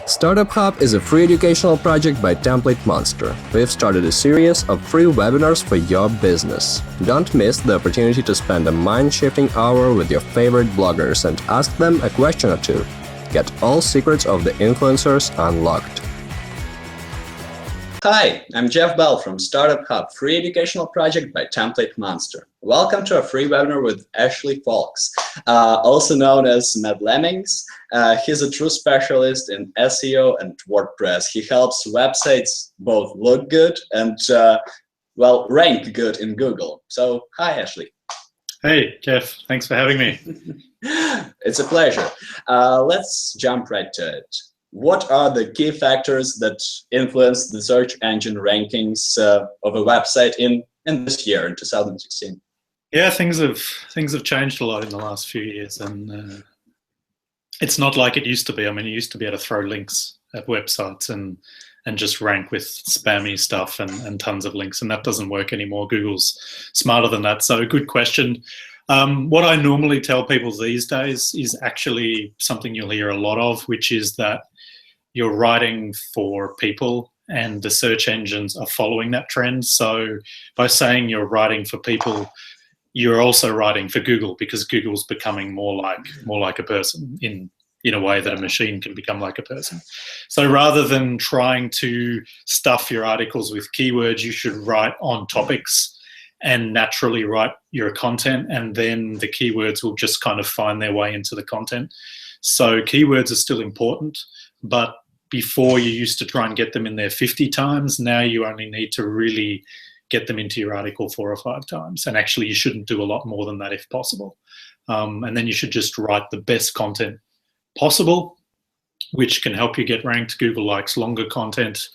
Startup Hub is a free educational project by Template Monster. We've started a series of free webinars for your business. Don't miss the opportunity to spend a mind-shifting hour with your favorite bloggers and ask them a question or two. Get all secrets of the influencers unlocked. Hi, I'm Jeff Bell from Startup Hub, free educational project by Template Monster. Welcome to a free webinar with Ashley Folks, also known as Lemmings. He's a true specialist in SEO and WordPress. He helps websites both look good and, rank good in Google. So, hi, Ashley. Hey, Jeff. Thanks for having me. It's a pleasure. Let's jump right to it. What are the key factors that influence the search engine rankings of a website in this year, in 2016? Yeah, things have changed a lot in the last few years, and it's not like it used to be. I mean, you used to be able to throw links at websites and just rank with spammy stuff and tons of links, and that doesn't work anymore. Google's smarter than that. So, good question. What I normally tell people these days is actually something you'll hear a lot of, which is that you're writing for people and the search engines are following that trend. So by saying you're writing for people, you're also writing for Google, because Google's becoming more like a person in a way that a machine can become like a person. So rather than trying to stuff your articles with keywords, you should write on topics and naturally write your content, and then the keywords will just kind of find their way into the content. So keywords are still important, but before you used to try and get them in there 50 times, now you only need to really get them into your article 4 or 5 times. And actually you shouldn't do a lot more than that if possible. And then you should just write the best content possible, which can help you get ranked. Google likes longer content.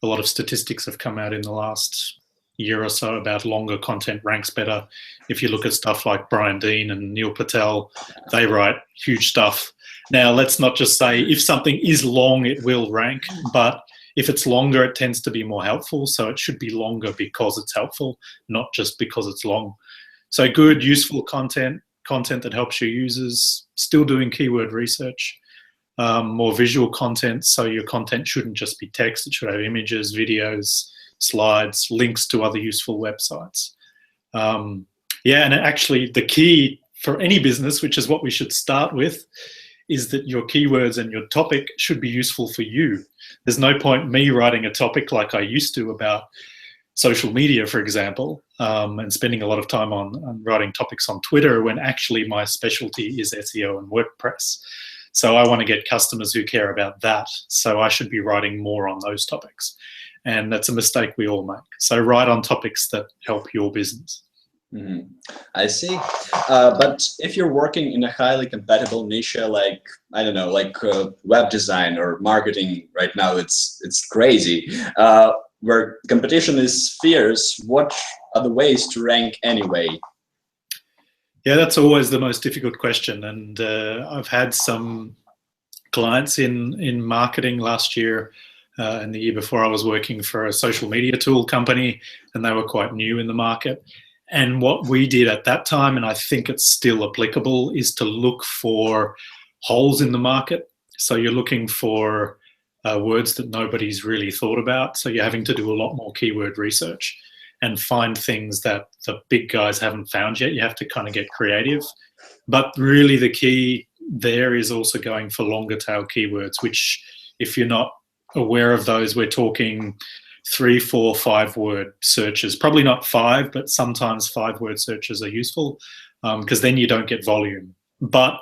A lot of statistics have come out in the last year or so about longer content ranks better. If you look at stuff like Brian Dean and Neil Patel, they write huge stuff. Now, let's not just say if something is long, it will rank, but if it's longer, it tends to be more helpful. So it should be longer because it's helpful, not just because it's long. So good, useful content that helps your users, still doing keyword research, more visual content. So your content shouldn't just be text. It should have images, videos, slides, links to other useful websites. And actually the key for any business, which is what we should start with, is that your keywords and your topic should be useful for you. There's no point me writing a topic like I used to about social media, for example, and spending a lot of time on writing topics on Twitter when actually my specialty is SEO and WordPress. So I want to get customers who care about that. So I should be writing more on those topics. And that's a mistake we all make. So write on topics that help your business. I see. But if you're working in a highly compatible niche, like, I don't know, like web design or marketing right now, it's crazy, where competition is fierce, what are the ways to rank anyway? Yeah, that's always the most difficult question. And I've had some clients in marketing last year and the year before. I was working for a social media tool company, and they were quite new in the market. And what we did at that time, and I think it's still applicable, is to look for holes in the market. So you're looking for words that nobody's really thought about. So you're having to do a lot more keyword research and find things that the big guys haven't found yet. You have to kind of get creative. But really the key there is also going for longer tail keywords, which if you're not aware of those, we're talking 3, 4, 5 word searches. Probably not 5, but sometimes 5 word searches are useful because then you don't get volume. But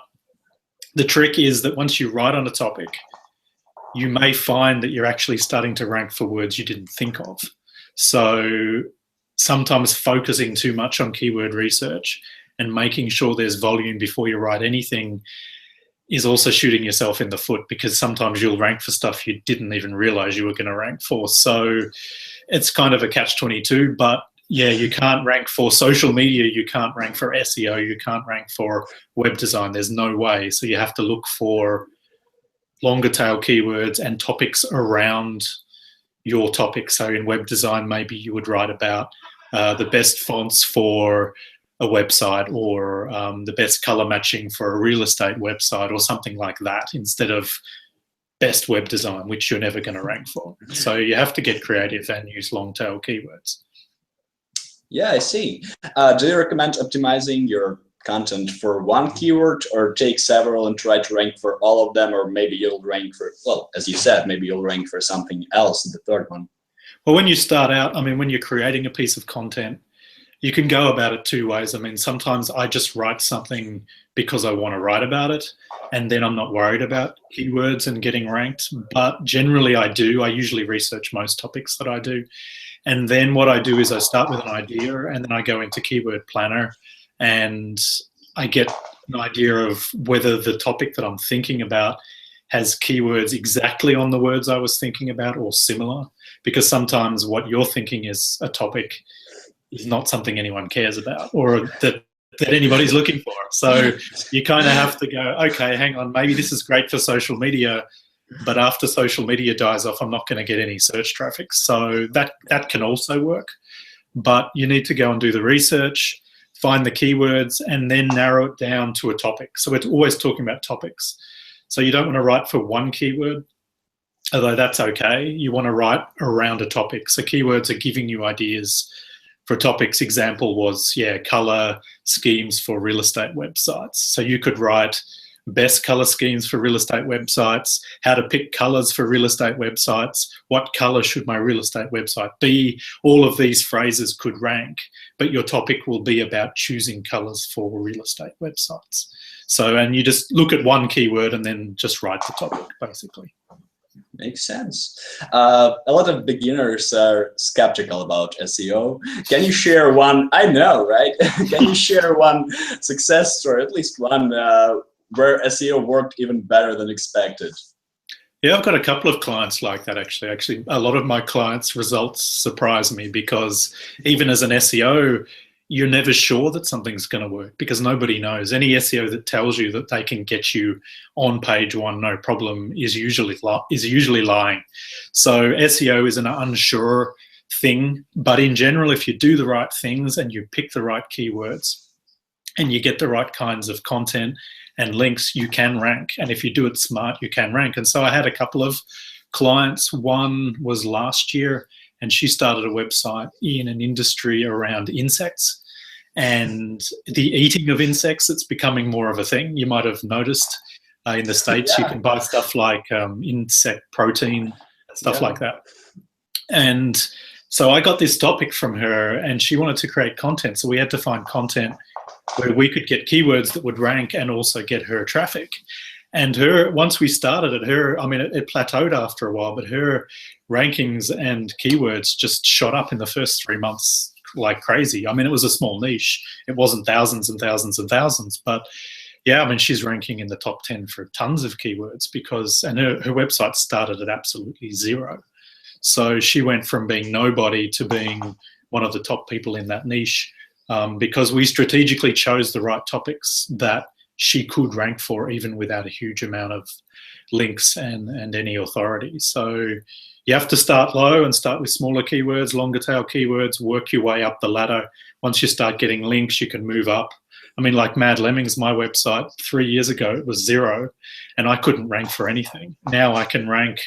the trick is that once you write on a topic, you may find that you're actually starting to rank for words you didn't think of. So sometimes focusing too much on keyword research and making sure there's volume before you write anything is also shooting yourself in the foot, because sometimes you'll rank for stuff you didn't even realize you were going to rank for. So it's kind of a catch-22, but yeah, you can't rank for social media, you can't rank for SEO, you can't rank for web design. There's no way. So you have to look for longer tail keywords and topics around your topic. So in web design, maybe you would write about the best fonts for a website, or the best color matching for a real estate website, or something like that, instead of best web design, which you're never going to rank for. So you have to get creative and use long tail keywords. Yeah, I see. Do you recommend optimizing your content for one keyword, or take several and try to rank for all of them? Or maybe you'll rank for, well, as you said, maybe you'll rank for something else in the third one. Well, when you start out, I mean, when you're creating a piece of content, you can go about it two ways. I mean, sometimes I just write something because I want to write about it, and then I'm not worried about keywords and getting ranked. But generally I do. I usually research most topics that I do. And then what I do is I start with an idea, and then I go into Keyword Planner, and I get an idea of whether the topic that I'm thinking about has keywords exactly on the words I was thinking about or similar, because sometimes what you're thinking is a topic is not something anyone cares about or that anybody's looking for. So you kind of have to go, okay, hang on, maybe this is great for social media, but after social media dies off, I'm not going to get any search traffic. So that can also work, but you need to go and do the research, find the keywords, and then narrow it down to a topic. So we're always talking about topics. So you don't want to write for one keyword, although that's okay. You want to write around a topic. So keywords are giving you ideas for topics. Example was, color schemes for real estate websites. So you could write best color schemes for real estate websites, how to pick colors for real estate websites, what color should my real estate website be. All of these phrases could rank, but your topic will be about choosing colors for real estate websites. So, and you just look at one keyword and then just write the topic, basically. Makes sense. A lot of beginners are skeptical about SEO. Can you share one? I know, right? Can you share one success story, at least one, where SEO worked even better than expected? Yeah, I've got a couple of clients like that, actually. Actually, a lot of my clients' results surprise me, because even as an SEO, you're never sure that something's going to work, because nobody knows. Any SEO that tells you that they can get you on page one, no problem, is usually lying. So SEO is an unsure thing, but in general, if you do the right things and you pick the right keywords and you get the right kinds of content and links, you can rank. And if you do it smart, you can rank. And so I had a couple of clients. One was last year, and she started a website in an industry around insects and the eating of insects. It's becoming more of a thing. You might have noticed in the States, you can buy stuff like insect protein, stuff like that. And so I got this topic from her, and she wanted to create content. So we had to find content where we could get keywords that would rank and also get her traffic. And once we started it, it plateaued after a while, but her rankings and keywords just shot up in the first 3 months like crazy. I mean, it was a small niche. It wasn't thousands and thousands and thousands, but yeah, I mean, she's ranking in the top 10 for tons of keywords and her website started at absolutely zero. So she went from being nobody to being one of the top people in that niche, because we strategically chose the right topics that she could rank for, even without a huge amount of links and any authority. So you have to start low and start with smaller keywords, longer tail keywords, work your way up the ladder. Once you start getting links, you can move up. I mean, like Mad Lemmings, my website 3 years ago, it was zero, and I couldn't rank for anything. Now I can rank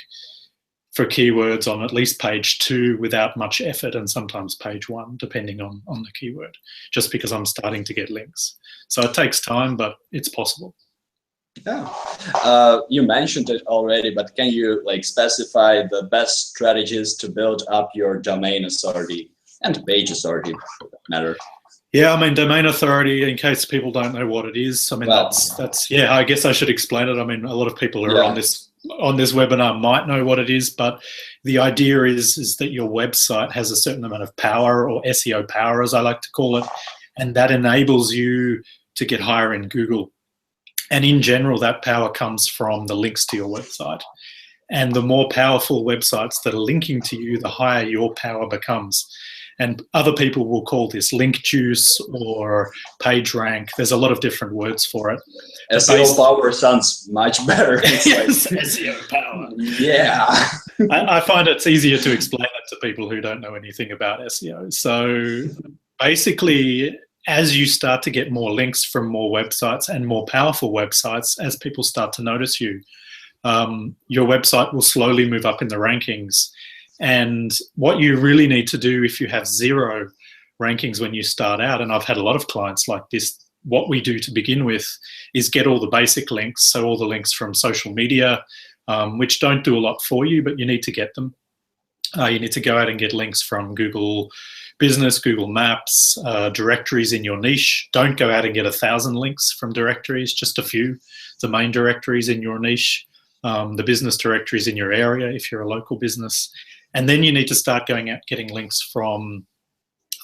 for keywords on at least page 2 without much effort, and sometimes page 1, depending on the keyword, just because I'm starting to get links. So it takes time, but it's possible. Yeah, you mentioned it already, but can you specify the best strategies to build up your domain authority and page authority, for that matter? Yeah, I mean, domain authority, in case people don't know what it is, I mean, that's I guess I should explain it. I mean, a lot of people who are on this webinar might know what it is, but the idea is that your website has a certain amount of power, or SEO power, as I like to call it, and that enables you to get higher in Google. And in general, that power comes from the links to your website. And the more powerful websites that are linking to you, the higher your power becomes. And other people will call this link juice or page rank. There's a lot of different words for it. SEO power sounds much better. Yes, SEO power. Yeah. I find it's easier to explain it to people who don't know anything about SEO. So basically, as you start to get more links from more websites and more powerful websites, as people start to notice you, your website will slowly move up in the rankings. And what you really need to do if you have 0 rankings when you start out, and I've had a lot of clients like this, what we do to begin with is get all the basic links, so all the links from social media, which don't do a lot for you, but you need to get them. You need to go out and get links from Google Business, Google Maps, directories in your niche. Don't go out and get 1,000 links from directories, just a few. The main directories in your niche, the business directories in your area if you're a local business. And then you need to start going out getting links from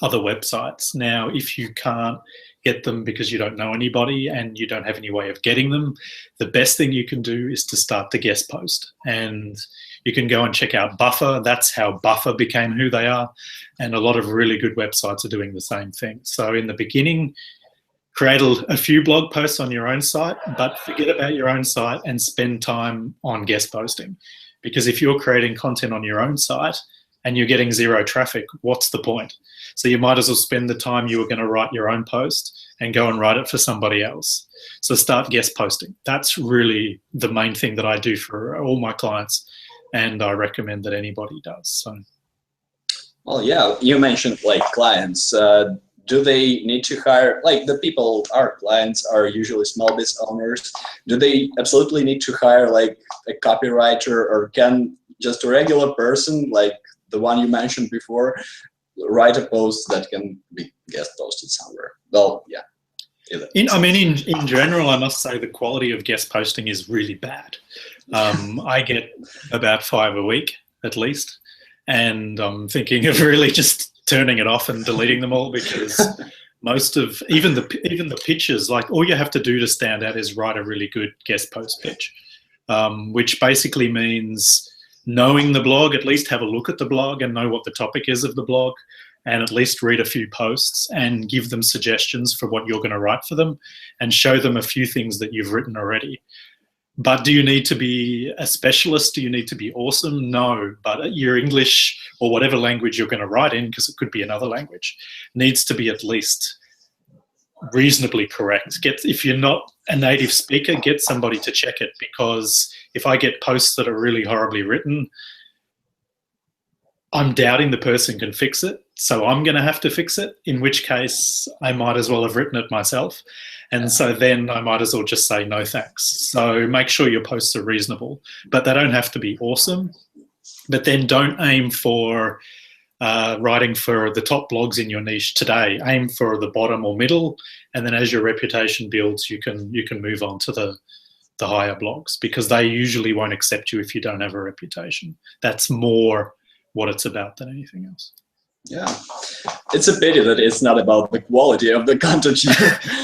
other websites. Now, if you can't get them because you don't know anybody and you don't have any way of getting them, the best thing you can do is to start to guest post. And you can go and check out Buffer. That's how Buffer became who they are. And a lot of really good websites are doing the same thing. So in the beginning, create a few blog posts on your own site, but forget about your own site and spend time on guest posting. Because if you're creating content on your own site and you're getting 0 traffic, what's the point? So you might as well spend the time you were going to write your own post and go and write it for somebody else. So start guest posting. That's really the main thing that I do for all my clients, and I recommend that anybody does. So, well, yeah, you mentioned like clients. Do they need to hire, like the people, our clients are usually small business owners. Do they absolutely need to hire like a copywriter, or can just a regular person, like the one you mentioned before, write a post that can be guest posted somewhere? Well, yeah. In general, I must say the quality of guest posting is really bad. I get about 5 a week at least, and I'm thinking of really just turning it off and deleting them all, because most of even the pitches, like all you have to do to stand out is write a really good guest post pitch, which basically means knowing the blog, at least have a look at the blog and know what the topic is of the blog, and at least read a few posts and give them suggestions for what you're going to write for them, and show them a few things that you've written already. But do you need to be a specialist? Do you need to be awesome? No, but your English or whatever language you're going to write in, because it could be another language, needs to be at least reasonably correct. If you're not a native speaker, get somebody to check it, because if I get posts that are really horribly written, I'm doubting the person can fix it, so I'm going to have to fix it, in which case I might as well have written it myself. And so then I might as well just say no thanks. So make sure your posts are reasonable, but they don't have to be awesome. But then don't aim for writing for the top blogs in your niche today. Aim for the bottom or middle, and then as your reputation builds, you can move on to the higher blogs, because they usually won't accept you if you don't have a reputation. That's more what it's about than anything else. Yeah, it's a pity that it's not about the quality of the content.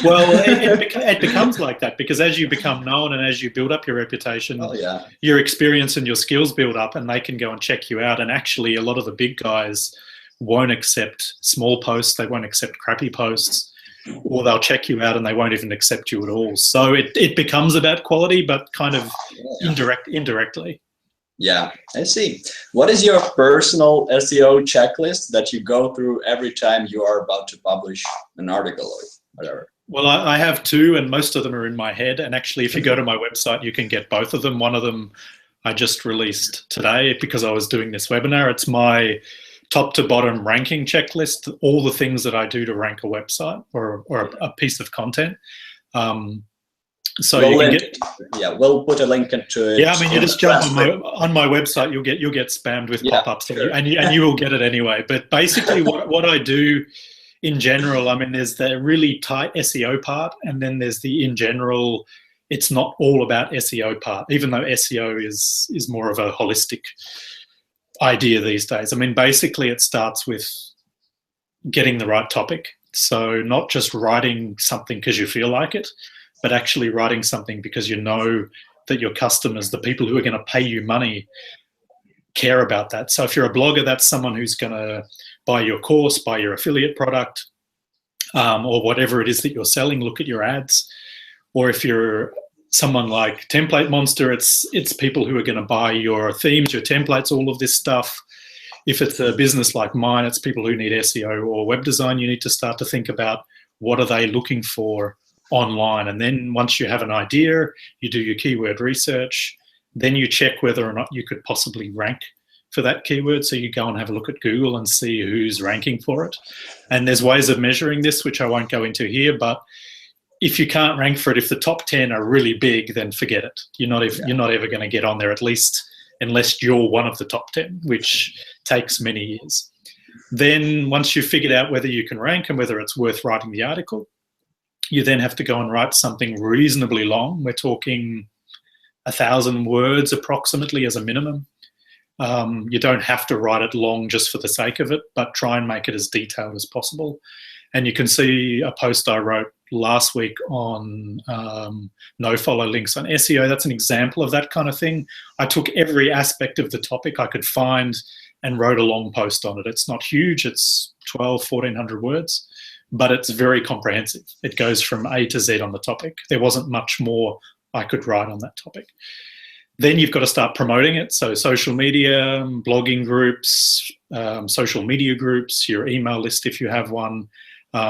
Well, it becomes like that, because as you become known and as you build up your reputation, your experience and your skills build up, and they can go and check you out. And actually, a lot of the big guys won't accept small posts. They won't accept crappy posts, or they'll check you out and they won't even accept you at all. So it becomes about quality, but kind of indirectly. Yeah, I see. What is your personal SEO checklist that you go through every time you are about to publish an article or whatever? Well, I have 2, and most of them are in my head. And actually, if you go to my website, you can get both of them. One of them I just released today because I was doing this webinar. It's my top to bottom ranking checklist, all the things that I do to rank a website or a piece of content. So you can get, we'll put a link into it. Yeah, I mean, you just jump on my website. You'll get spammed with pop-ups, sure. and you will get it anyway. But basically, what I do in general, I mean, there's the really tight SEO part, and then there's the in general. It's not all about SEO part, even though SEO is more of a holistic idea these days. I mean, basically, it starts with getting the right topic. So not just writing something because you feel like it, but actually writing something because you know that your customers, the people who are going to pay you money, care about that. So if you're a blogger, that's someone who's going to buy your course, buy your affiliate product, or whatever it is that you're selling, look at your ads. Or if you're someone like Template Monster, it's people who are going to buy your themes, your templates, all of this stuff. If it's a business like mine, it's people who need SEO or web design. You need to start to think about what are they looking for online. And then once you have an idea, you do your keyword research, Then you check whether or not you could possibly rank for that keyword. So you go and have a look at Google and see who's ranking for it. And there's ways of measuring this, which I won't go into here, but if you can't rank for it, if the top 10 are really big, then forget it. You're not ever going to get on there, at least unless you're one of the top 10, which takes many years. Then once you've figured out whether you can rank and whether it's worth writing the article, you then have to go and write something reasonably long. We're talking 1,000 words approximately as a minimum. You don't have to write it long just for the sake of it, but try and make it as detailed as possible. And you can see a post I wrote last week on no follow links on SEO. That's an example of that kind of thing. I took every aspect of the topic I could find and wrote a long post on it. It's not huge. It's 1,100 words, but it's very comprehensive. It goes from A to Z on the topic. There wasn't much more I could write on that topic. Then you've got to start promoting it. So social media, blogging groups, social media groups, your email list if you have one,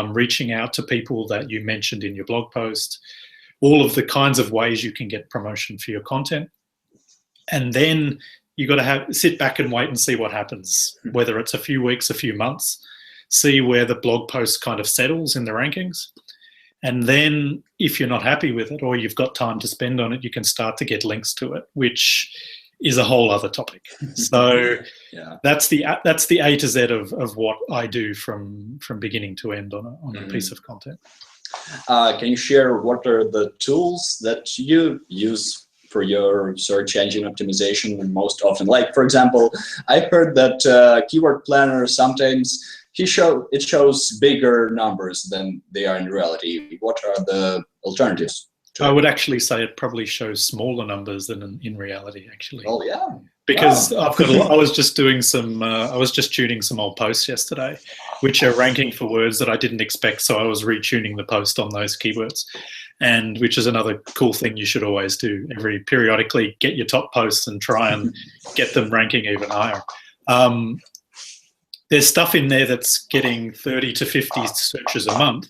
reaching out to people that you mentioned in your blog post, all of the kinds of ways you can get promotion for your content. And then you've got to sit back and wait and see what happens, whether it's a few weeks, a few months, see where the blog post kind of settles in the rankings. And then if you're not happy with it or you've got time to spend on it, you can start to get links to it, which is a whole other topic. So yeah, that's the A to Z of what I do from beginning to end on a piece of content. Can you share what are the tools that you use for your search engine optimization most often? Like, for example, I've heard that Keyword Planner sometimes it shows bigger numbers than they are in reality. What are the alternatives? I would actually say it probably shows smaller numbers than in reality, actually. Oh yeah. Because wow. I was just tuning some old posts yesterday, which are ranking for words that I didn't expect. So I was retuning the post on those keywords, and which is another cool thing you should always do. Periodically get your top posts and try and get them ranking even higher. There's stuff in there that's getting 30 to 50 searches a month,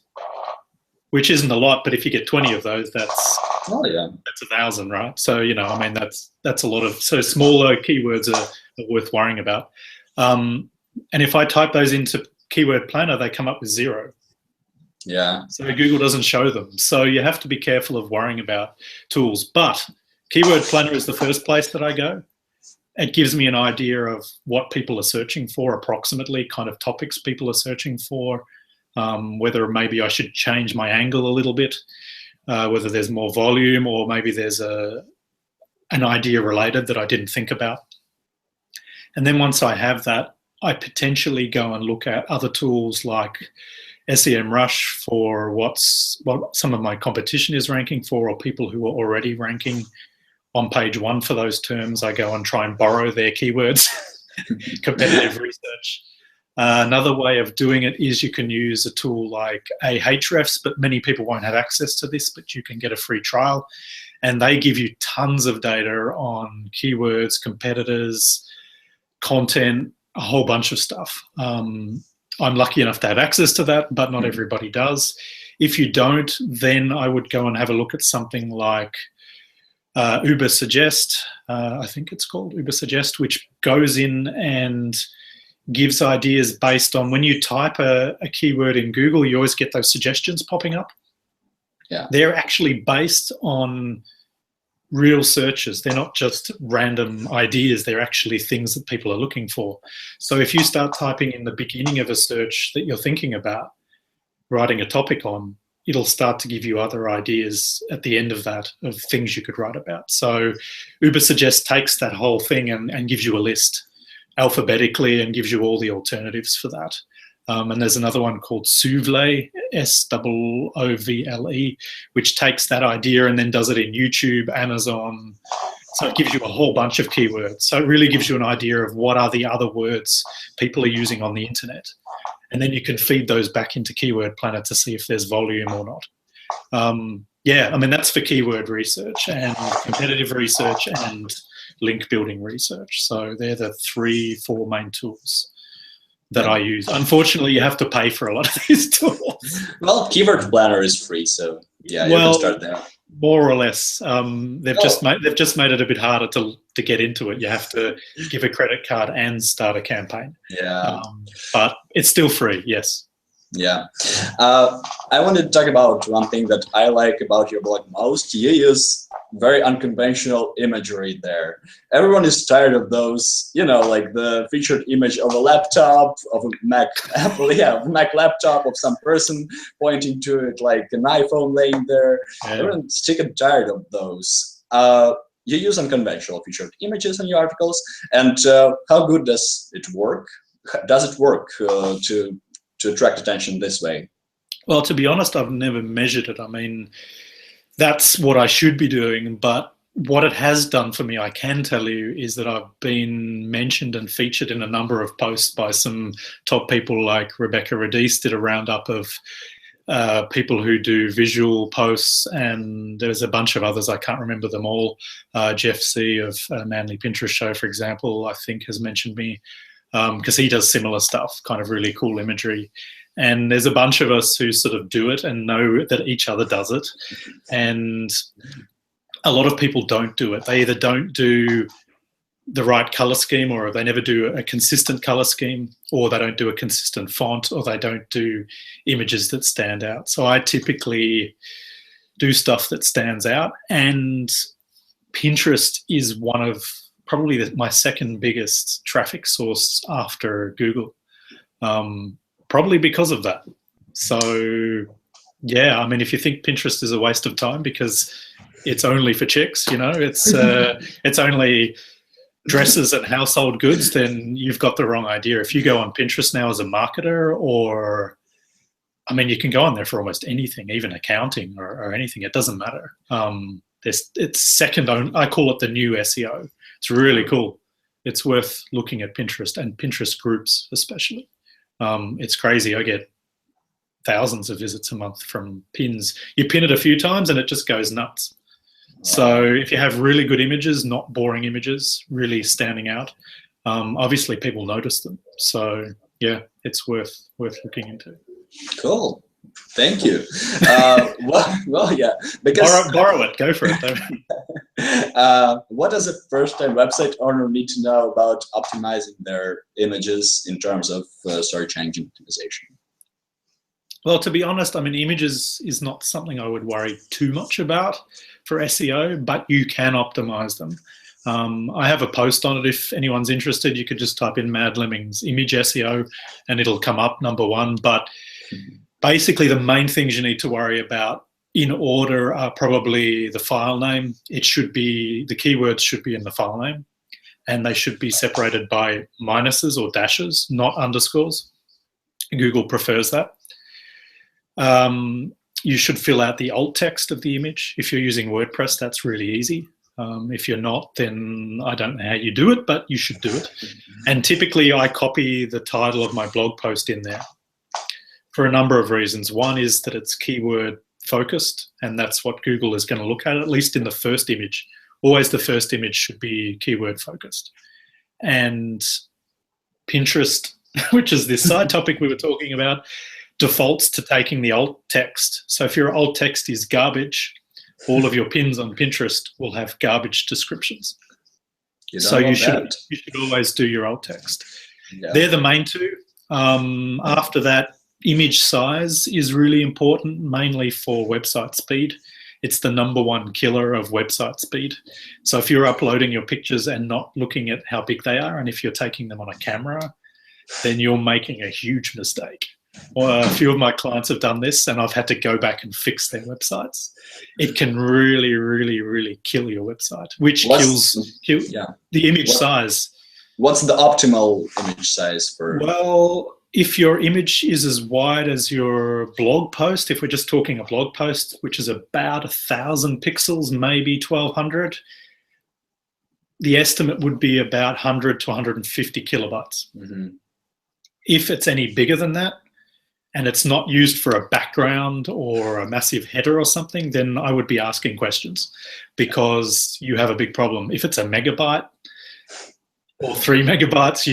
which isn't a lot, but if you get 20 of those, that's 1,000, right? So, I mean, that's a lot of, so smaller keywords are worth worrying about. And if I type those into Keyword Planner, they come up with 0. Yeah. So Google doesn't show them. So you have to be careful of worrying about tools. But Keyword Planner is the first place that I go. It gives me an idea of what people are searching for, approximately kind of topics people are searching for, whether maybe I should change my angle a little bit, whether there's more volume or maybe there's an idea related that I didn't think about. And then once I have that, I potentially go and look at other tools like SEMrush for what some of my competition is ranking for, or people who are already ranking on page 1 for those terms. I go and try and borrow their keywords, competitive research. Another way of doing it is you can use a tool like Ahrefs, but many people won't have access to this, but you can get a free trial. And they give you tons of data on keywords, competitors, content, a whole bunch of stuff. I'm lucky enough to have access to that, but not everybody does. If you don't, then I would go and have a look at something like Ubersuggest, I think it's called Ubersuggest, which goes in and gives ideas based on when you type a keyword in Google, you always get those suggestions popping up. Yeah. They're actually based on real searches. They're not just random ideas. They're actually things that people are looking for. So if you start typing in the beginning of a search that you're thinking about writing a topic on, it'll start to give you other ideas at the end of that of things you could write about. So Ubersuggest takes that whole thing and gives you a list alphabetically and gives you all the alternatives for that. And there's another one called Soovle, Soovle, which takes that idea and then does it in YouTube, Amazon. So it gives you a whole bunch of keywords. So it really gives you an idea of what are the other words people are using on the internet. And then you can feed those back into Keyword Planner to see if there's volume or not. Yeah, I mean, that's for keyword research and competitive research and link building research. So they're the 3-4 main tools that I use. Unfortunately, you have to pay for a lot of these tools. Well, Keyword Planner is free, so yeah, you can start there. More or less. They've Oh, just made it a bit harder to get into it. You have to give a credit card and start a campaign. yeah. But it's still free, yes. Yeah. I wanted to talk about one thing that I like about your blog most. You use very unconventional imagery there. Everyone is tired of those, like the featured image of a laptop, of a Mac, Apple, yeah, Mac laptop, of some person pointing to it, like an iPhone laying there. Yeah. Everyone's sick and tired of those. You use unconventional featured images in your articles, and how good does it work? Does it work to attract attention this way? Well, to be honest, I've never measured it. I mean, that's what I should be doing, but what it has done for me, I can tell you, is that I've been mentioned and featured in a number of posts by some top people, like Rebecca Radice did a roundup of people who do visual posts, and there's a bunch of others, I can't remember them all. Jeff C of Manly Pinterest Show, for example, I think has mentioned me, because he does similar stuff, kind of really cool imagery. And there's a bunch of us who sort of do it and know that each other does it. And a lot of people don't do it. They either don't do the right color scheme, or they never do a consistent color scheme, or they don't do a consistent font, or they don't do images that stand out. So I typically do stuff that stands out. And Pinterest is one of probably my second biggest traffic source after Google, probably because of that. So yeah, I mean, if you think Pinterest is a waste of time because it's only for chicks, it's only dresses and household goods, then you've got the wrong idea. If you go on Pinterest now as a marketer, or I mean, you can go on there for almost anything, even accounting or anything. It doesn't matter. It's second only. I call it the new SEO. It's really cool. It's worth looking at Pinterest, and Pinterest groups especially. It's crazy. I get thousands of visits a month from pins. You pin it a few times and it just goes nuts. So if you have really good images, not boring images, really standing out, obviously people notice them. So yeah, it's worth looking into. Cool. Thank you. Well, yeah. Because borrow it. Go for it. What does a first-time website owner need to know about optimizing their images in terms of search engine optimization? Well, to be honest, I mean, images is not something I would worry too much about for SEO, but you can optimize them. I have a post on it. If anyone's interested, you could just type in Mad Lemmings image SEO and it'll come up #1. But basically the main things you need to worry about in order are probably the file name. The keywords should be in the file name, and they should be separated by minuses or dashes, not underscores. Google prefers that. You should fill out the alt text of the image. If you're using WordPress, that's really easy. If you're not, then I don't know how you do it, but you should do it. And typically I copy the title of my blog post in there for a number of reasons. One is that it's keyword focused, and that's what Google is going to look at least in the first image. Always the first image should be keyword focused. And Pinterest, which is this side topic we were talking about, defaults to taking the alt text. So if your alt text is garbage, all of your pins on Pinterest will have garbage descriptions. So you should always do your alt text. Yeah. They're the main two. After that, image size is really important, mainly for website speed. It's the #1 killer of website speed. So if you're uploading your pictures and not looking at how big they are, and if you're taking them on a camera, then you're making a huge mistake. Well, a few of my clients have done this, and I've had to go back and fix their websites. It can really, really, really kill your website, which kills the image size. What's the optimal image size for? Well, if your image is as wide as your blog post, if we're just talking a blog post, which is about 1,000 pixels, maybe 1,200, the estimate would be about 100 to 150 kilobytes. Mm-hmm. If it's any bigger than that, and it's not used for a background or a massive header or something, then I would be asking questions, because you have a big problem. If it's a megabyte, or 3 megabytes,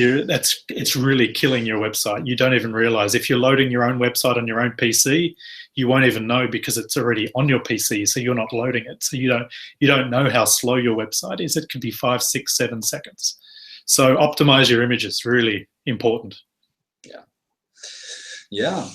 it's really killing your website. You don't even realize. If you're loading your own website on your own PC, you won't even know because it's already on your PC, so you're not loading it. So you don't know how slow your website is. It could be 5, 6, 7 seconds. So optimize your images, really important. Yeah.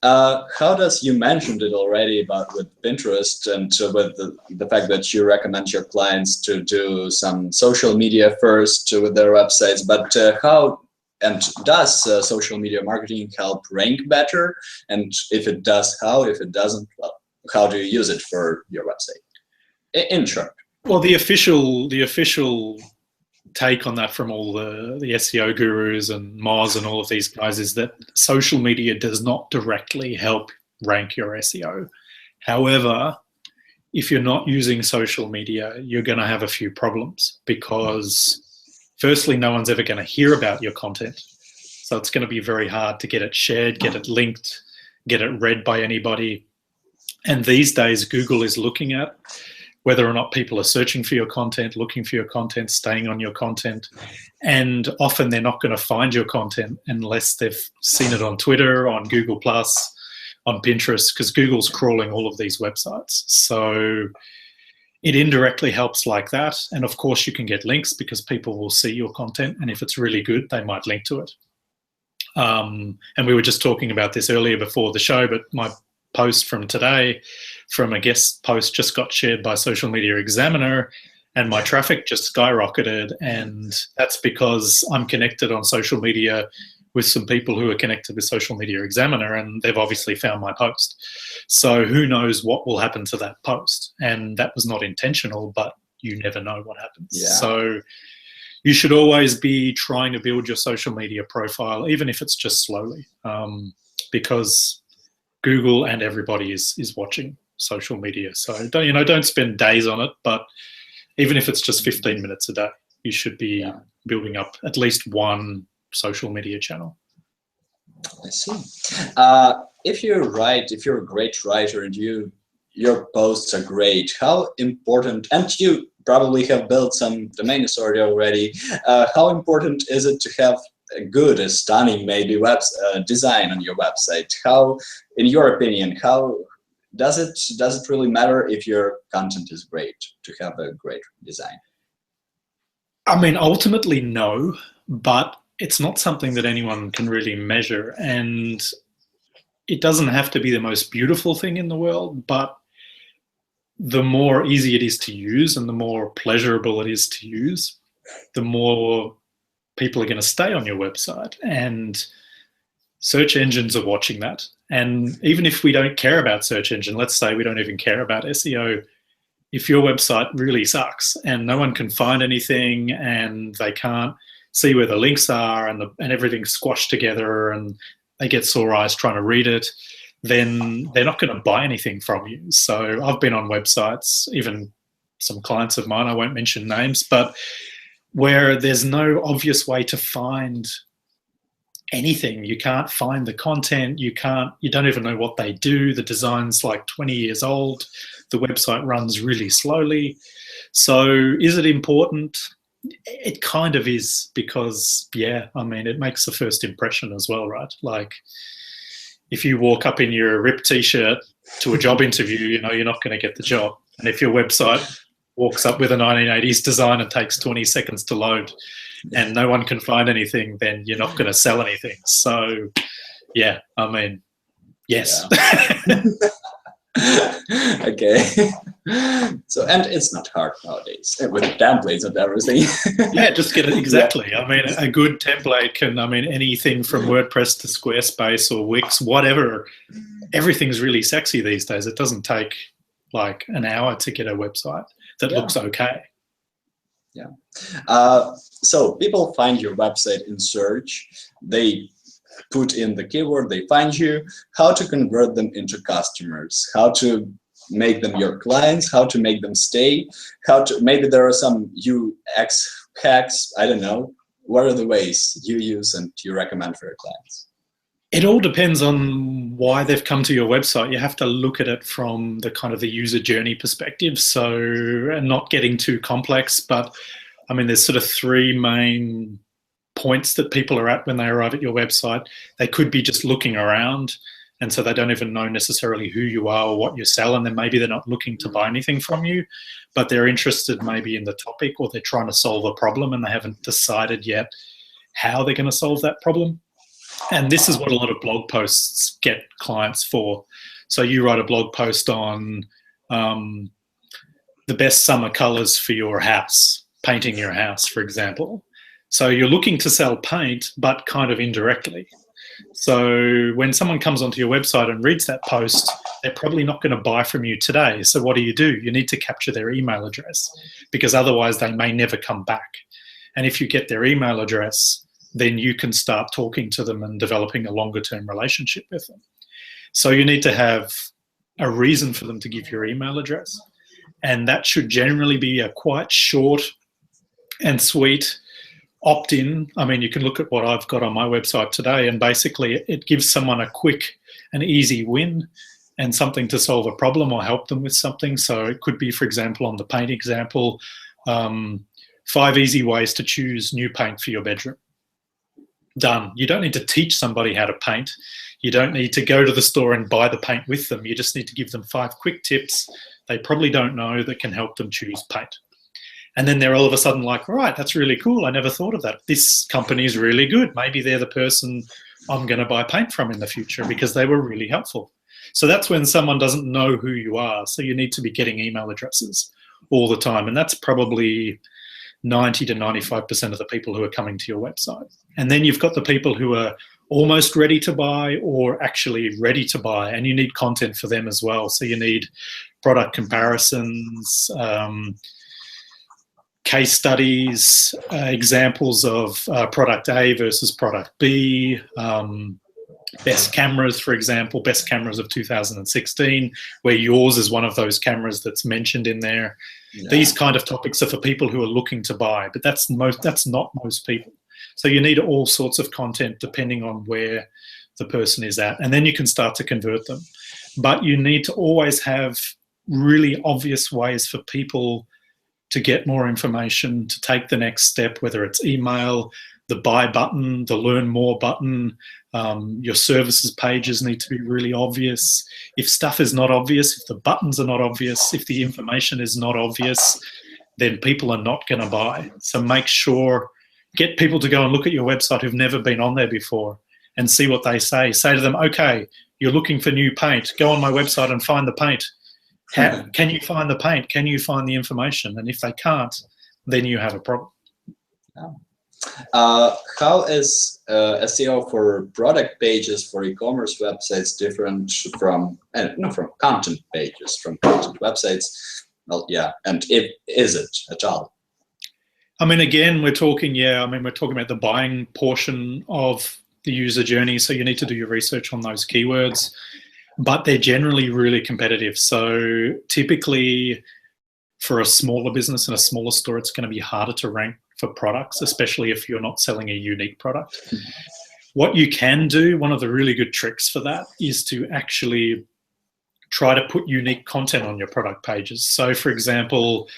How does, you mentioned it already about with Pinterest and with the fact that you recommend your clients to do some social media first with their websites, but how and does social media marketing help rank better? And if it does, how? If it doesn't, well, how do you use it for your website? In short. Well, the official take on that from all the SEO gurus and Moz and all of these guys is that social media does not directly help rank your SEO. However, if you're not using social media, you're going to have a few problems because firstly, no one's ever going to hear about your content. So it's going to be very hard to get it shared, get it linked, get it read by anybody. And these days, Google is looking at whether or not people are searching for your content, looking for your content, staying on your content. And often they're not going to find your content unless they've seen it on Twitter, on Google+, on Pinterest, because Google's crawling all of these websites. So it indirectly helps like that. And of course, you can get links because people will see your content. And if it's really good, they might link to it. And we were just talking about this earlier before the show, but my post from today from a guest post just got shared by Social Media Examiner and my traffic just skyrocketed. And that's because I'm connected on social media with some people who are connected with Social Media Examiner, and they've obviously found my post. So who knows what will happen to that post? And that was not intentional, but you never know what happens. Yeah. So you should always be trying to build your social media profile, even if it's just slowly, because Google and everybody is watching social media. So don't spend days on it, but even if it's just 15 minutes a day, you should be building up at least one social media channel. I see. If you're a great writer and your posts are great, how important, and you probably have built some domain authority already, how important is it to have a good, a stunning maybe design on your website? How, in your opinion, how does it really matter if your content is great to have a great design? I mean, ultimately, no, but it's not something that anyone can really measure. And it doesn't have to be the most beautiful thing in the world, but the more easy it is to use and the more pleasurable it is to use, the more people are going to stay on your website. And search engines are watching that. And even if we don't care about search engine, let's say we don't even care about SEO, if your website really sucks and no one can find anything and they can't see where the links are and everything's squashed together and they get sore eyes trying to read it, then they're not going to buy anything from you. So I've been on websites, even some clients of mine, I won't mention names, but where there's no obvious way to find anything. You can't find the content. You don't even know what they do. The design's like 20 years old. The website runs really slowly. So is it important? It kind of is, because, it makes the first impression as well, right? Like if you walk up in your ripped t-shirt to a job interview, you're not going to get the job. And if your website walks up with a 1980s design and takes 20 seconds to load and no one can find anything, then you're not going to sell anything. So, yes. Yeah. Okay. So, and it's not hard nowadays with templates and everything. Just get it exactly. Yeah. I mean, a good template can, anything from WordPress to Squarespace or Wix, whatever. Everything's really sexy these days. It doesn't take like an hour to get a website that looks okay. Yeah. So people find your website in search. They put in the keyword, they find you. How to convert them into customers? How to make them your clients? How to make them stay? Maybe there are some UX hacks. I don't know. What are the ways you use and you recommend for your clients? It all depends on why they've come to your website. You have to look at it from the kind of the user journey perspective. So, and not getting too complex, but I mean, there's sort of three main points that people are at when they arrive at your website. They could be just looking around, and so they don't even know necessarily who you are or what you sell, and then maybe they're not looking to buy anything from you, but they're interested maybe in the topic, or they're trying to solve a problem and they haven't decided yet how they're going to solve that problem. And this is what a lot of blog posts get clients for. So you write a blog post on the best summer colors for your house, painting your house, for example. So you're looking to sell paint, but kind of indirectly. So when someone comes onto your website and reads that post, they're probably not going to buy from you today. So what do? You need to capture their email address, because otherwise they may never come back. And if you get their email address, then you can start talking to them and developing a longer term relationship with them. So you need to have a reason for them to give your email address. And that should generally be a quite short and sweet opt-in. I mean, you can look at what I've got on my website today, and basically it gives someone a quick and easy win and something to solve a problem or help them with something. So it could be, for example, on the paint example, 5 easy ways to choose new paint for your bedroom. Done. You don't need to teach somebody how to paint. You don't need to go to the store and buy the paint with them. You just need to give them 5 quick tips they probably don't know that can help them choose paint. And then they're all of a sudden like, all right, that's really cool. I never thought of that. This company is really good. Maybe they're the person I'm going to buy paint from in the future because they were really helpful. So that's when someone doesn't know who you are. So you need to be getting email addresses all the time. And that's probably 90 to 95% of the people who are coming to your website. And then you've got the people who are almost ready to buy or actually ready to buy, and you need content for them as well. So you need product comparisons, case studies, examples of product A versus product B, best cameras, for example, best cameras of 2016, where yours is one of those cameras that's mentioned in there. Yeah. These kind of topics are for people who are looking to buy, but that's not most people. So you need all sorts of content depending on where the person is at, and then you can start to convert them. But you need to always have really obvious ways for people to get more information, to take the next step, whether it's email, the buy button, the learn more button. Your services pages need to be really obvious. If stuff is not obvious, if the buttons are not obvious, if the information is not obvious, then people are not going to buy. So make sure, get people to go and look at your website who've never been on there before and see what they say. Say to them, okay, you're looking for new paint. Go on my website and find the paint. Can you find the paint? Can you find the information? And if they can't, then you have a problem. How is SEO for product pages for e-commerce websites different from content pages, from content websites? Well, yeah, and is it at all? I mean, again, we're talking about the buying portion of the user journey, so you need to do your research on those keywords. But they're generally really competitive. So typically for a smaller business and a smaller store, it's going to be harder to rank for products, especially if you're not selling a unique product. What you can do, one of the really good tricks for that, is to actually try to put unique content on your product pages. So for example,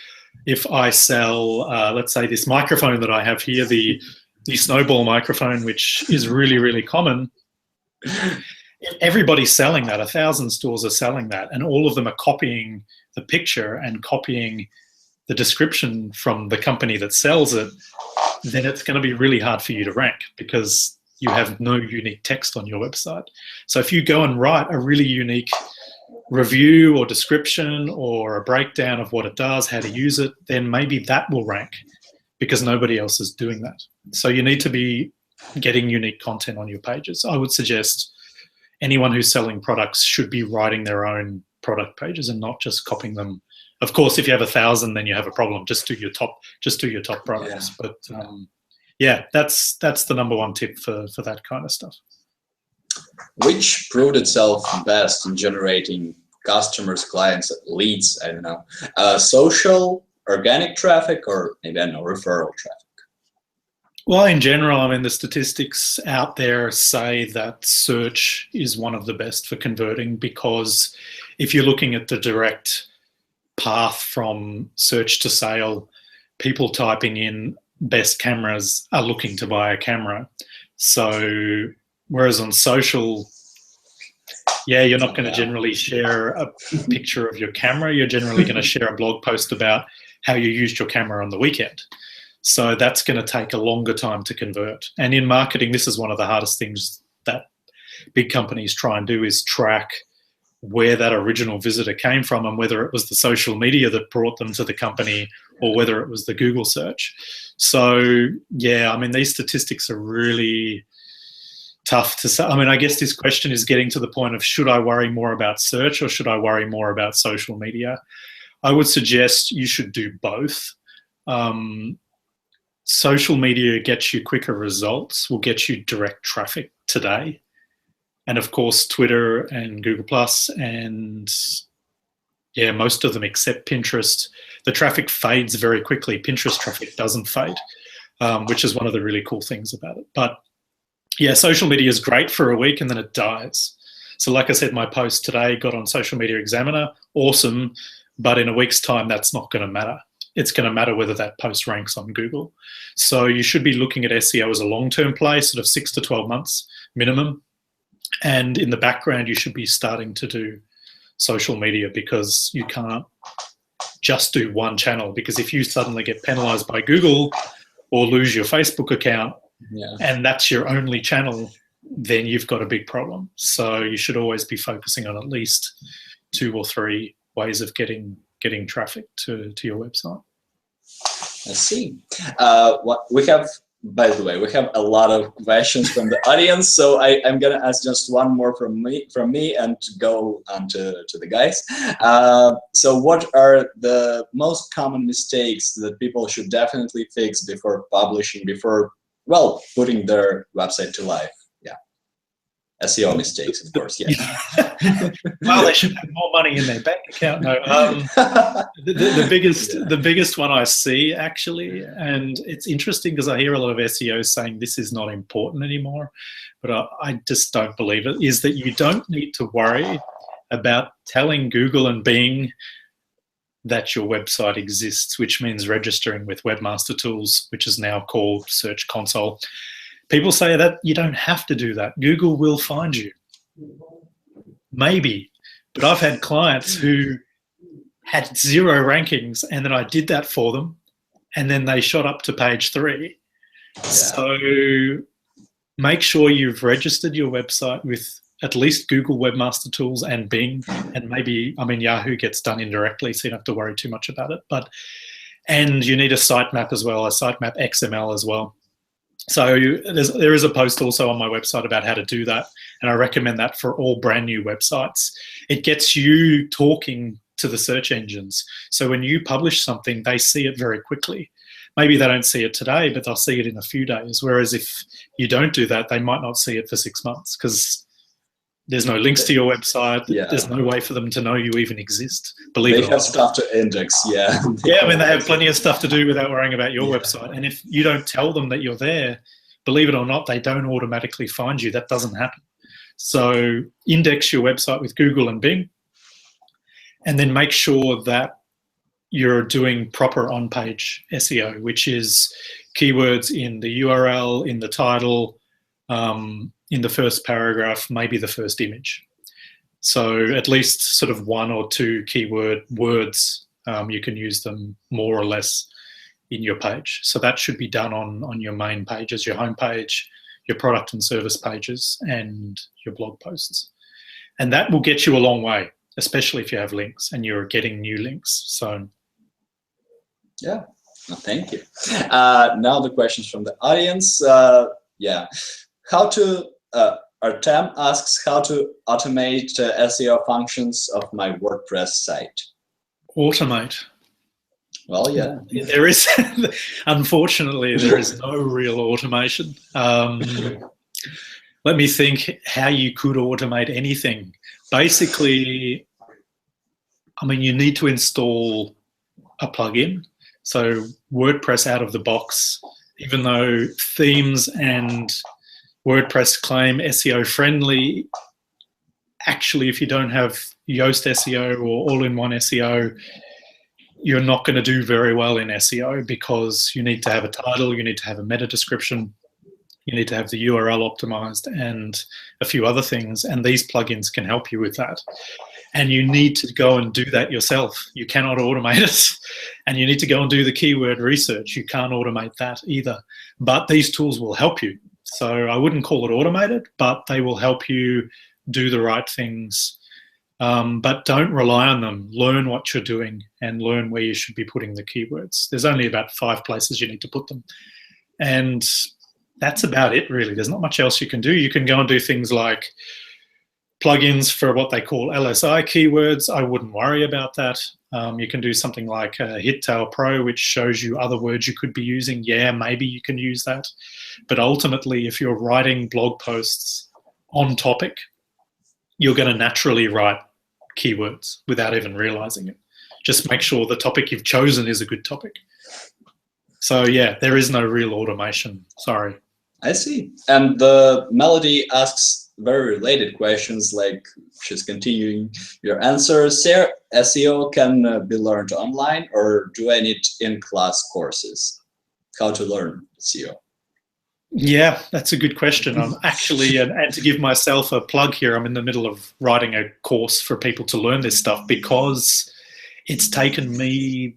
if I sell, let's say this microphone that I have here, the snowball microphone, which is really, really common, everybody's selling that. 1,000 stores are selling that, and all of them are copying the picture and copying the description from the company that sells it. Then it's going to be really hard for you to rank because you have no unique text on your website. So if you go and write a really unique review or description or a breakdown of what it does, how to use it, then maybe that will rank because nobody else is doing that. So you need to be getting unique content on your pages. I would suggest anyone who's selling products should be writing their own product pages and not just copying them. Of course, if you have 1,000, then you have a problem. Just do your top products. Yeah. But yeah, that's the number one tip for that kind of stuff. Which proved itself best in generating customers, clients, leads? I don't know, social, organic traffic, or maybe referral traffic. Well, in general, I mean, the statistics out there say that search is one of the best for converting, because if you're looking at the direct path from search to sale, people typing in best cameras are looking to buy a camera. So whereas on social, yeah, you're not going to generally share a picture of your camera. You're generally going to share a blog post about how you used your camera on the weekend. So that's going to take a longer time to convert. And in marketing, this is one of the hardest things that big companies try and do, is track where that original visitor came from and whether it was the social media that brought them to the company or whether it was the Google search. So, yeah, I mean, these statistics are really tough to say. I mean, I guess this question is getting to the point of, should I worry more about search or should I worry more about social media? I would suggest you should do both. Social media gets you quicker results, will get you direct traffic today. And of course, Twitter and Google Plus and yeah, most of them except Pinterest, the traffic fades very quickly. Pinterest traffic doesn't fade, which is one of the really cool things about it. But yeah, social media is great for a week and then it dies. So like I said, my post today got on Social Media Examiner, awesome, but in a week's time, that's not going to matter. It's going to matter whether that post ranks on Google. So you should be looking at SEO as a long-term play, sort of 6 to 12 months minimum. And in the background, you should be starting to do social media, because you can't just do one channel, because if you suddenly get penalized by Google or lose your Facebook account, and that's your only channel, then you've got a big problem. So you should always be focusing on at least 2 or 3 ways of getting traffic to your website. I see. What we have, by the way, we have a lot of questions from the audience, so I'm gonna ask just one more from me and go on to the guys. So what are the most common mistakes that people should definitely fix before publishing, well, putting their website to life? Yeah, SEO mistakes, of course. Yeah. Well, they should have more money in their bank account. No, the biggest one I see, actually, and it's interesting because I hear a lot of SEOs saying this is not important anymore, but I just don't believe it, is that you don't need to worry about telling Google and Bing that your website exists, which means registering with Webmaster Tools, which is now called Search Console. People say that you don't have to do that. Google will find you. Maybe. But I've had clients who had 0 rankings, and then I did that for them, and then they shot up to page 3. Yeah. So make sure you've registered your website with at least Google Webmaster Tools and Bing, and maybe, I mean, Yahoo gets done indirectly, so you don't have to worry too much about it. And you need a sitemap as well, a sitemap XML as well. So there is a post also on my website about how to do that, and I recommend that for all brand new websites. It gets you talking to the search engines. So when you publish something, they see it very quickly. Maybe they don't see it today, but they'll see it in a few days. Whereas if you don't do that, they might not see it for 6 months, because there's no links to your website. Yeah. There's no way for them to know you even exist. Believe it or not. They have stuff to index, yeah. Yeah, I mean, they have plenty of stuff to do without worrying about your website. And if you don't tell them that you're there, believe it or not, they don't automatically find you. That doesn't happen. So index your website with Google and Bing, and then make sure that you're doing proper on-page SEO, which is keywords in the URL, in the title, in the first paragraph, maybe the first image. So at least sort of 1 or 2 keyword words, you can use them more or less in your page. So that should be done on your main pages, your home page, your product and service pages, and your blog posts. And that will get you a long way, especially if you have links and you're getting new links. So yeah, well, thank you. Now the questions from the audience. Yeah, how to Artem asks how to automate SEO functions of my WordPress site. Automate. Well, yeah. There is, unfortunately, there is no real automation. Let me think how you could automate anything. Basically, I mean, you need to install a plugin. So WordPress out of the box, even though themes and WordPress claim SEO friendly, actually, if you don't have Yoast SEO or all-in-one SEO, you're not going to do very well in SEO, because you need to have a title, you need to have a meta description, you need to have the URL optimized, and a few other things. And these plugins can help you with that. And you need to go and do that yourself. You cannot automate it. And you need to go and do the keyword research. You can't automate that either. But these tools will help you. So I wouldn't call it automated, but they will help you do the right things. But don't rely on them. Learn what you're doing and learn where you should be putting the keywords. There's only about 5 places you need to put them. And that's about it, really. There's not much else you can do. You can go and do things like plugins for what they call LSI keywords. I wouldn't worry about that. You can do something like HitTail Pro, which shows you other words you could be using. Yeah, maybe you can use that. But ultimately, if you're writing blog posts on topic, you're going to naturally write keywords without even realizing it. Just make sure the topic you've chosen is a good topic. So yeah, there is no real automation. Sorry. I see. And the Melody asks very related questions, like she's continuing your answer. SEO can be learned online, or do I need in-class courses? How to learn SEO? Yeah, that's a good question. I'm actually, and to give myself a plug here, I'm in the middle of writing a course for people to learn this stuff, because it's taken me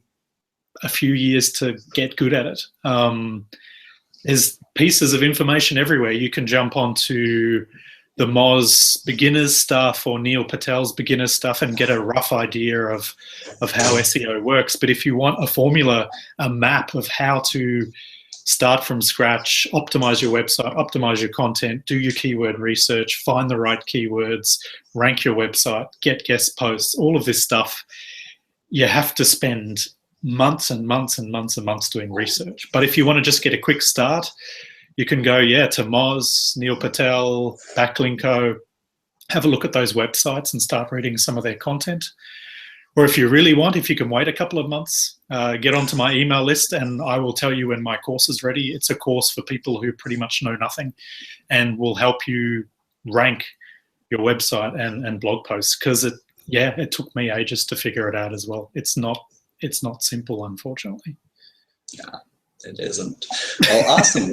a few years to get good at it. There's pieces of information everywhere. You can jump onto the Moz beginners stuff or Neil Patel's beginners stuff and get a rough idea of how SEO works. But if you want a formula, a map of how to start from scratch, optimize your website, optimize your content, do your keyword research, find the right keywords, rank your website, get guest posts, all of this stuff, you have to spend months and months and months and months doing research. But if you want to just get a quick start, you can go, to Moz, Neil Patel, Backlinko, have a look at those websites and start reading some of their content. Or if you really want, if you can wait a couple of months, get onto my email list and I will tell you when my course is ready. It's a course for people who pretty much know nothing and will help you rank your website and blog posts, because it took me ages to figure it out as well. It's not simple, unfortunately. Yeah. It isn't. Well, awesome.